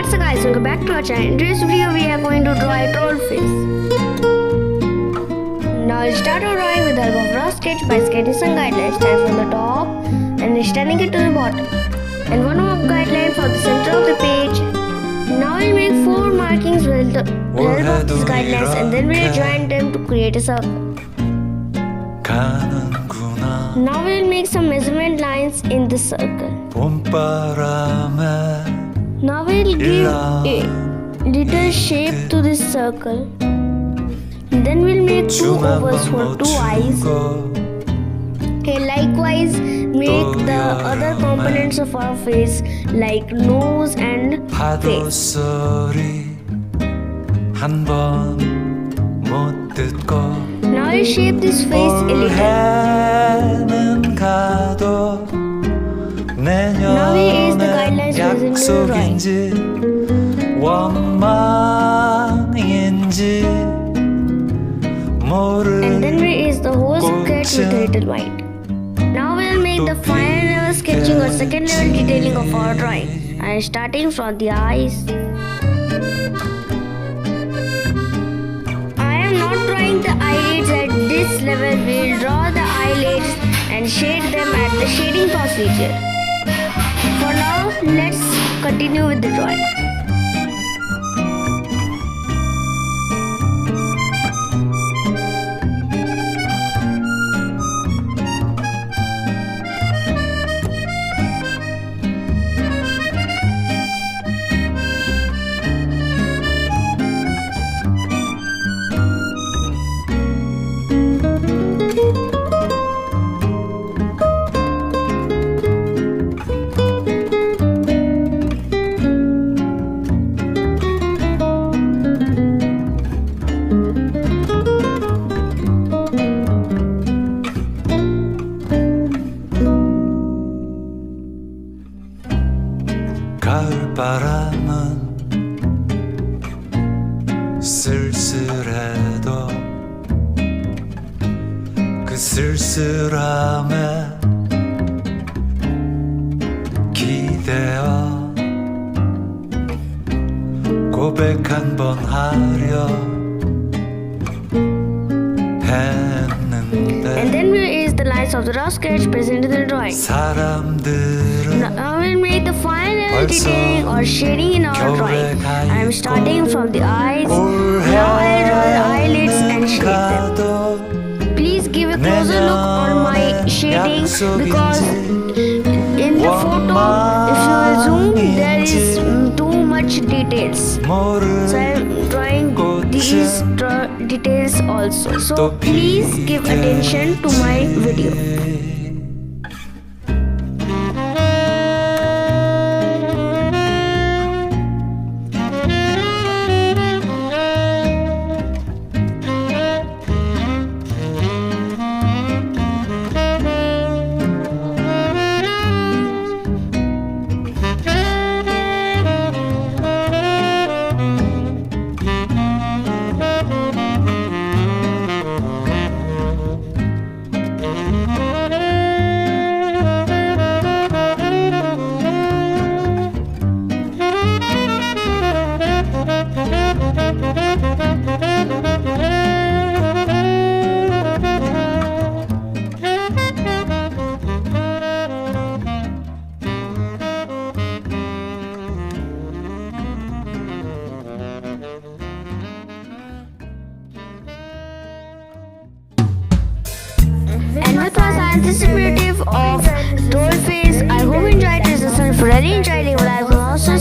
What's up guys, welcome back to our channel. In today's video we are going to draw a troll face. Now we'll start our drawing with the help of rough sketch by sketching some guidelines. Start from the top and extending it to the bottom. And one more guideline for the center of the page. Now we'll make 4 markings with the help of these guidelines and then we'll join them to create a circle. Now we'll make some measurement lines in the circle. Now we'll give a little shape to this circle. Then we'll make 2 ovals for 2 eyes. Okay, likewise make the other components of our face like nose and face. Now we'll shape this face a little. Now we erase the guidelines using the drawing. And then we erase the whole sketch with a little white. Now we'll make the final level sketching or second level detailing of our drawing. And starting from the eyes. I am not drawing the eyelids at this level. We'll draw the eyelids and shade them at the shading procedure. For now, let's continue with the drawing. 가을바람은 쓸쓸해도 그 쓸쓸함에 기대어 고백 한 번 하려 했는데 And then we'll erase the lines of the rough sketch present in the drawing. Now we'll make the final detailing or shading in our drawing. I am starting from the eyes. Now I'll draw the eyelids and shade them. Please give a closer look on my shading because in the photo, if you will zoom, there is too much details. So I am drawing these details also. So please give attention to my video. And with our anticipative of troll face, I hope you enjoyed this lesson. For any enjoying, I will also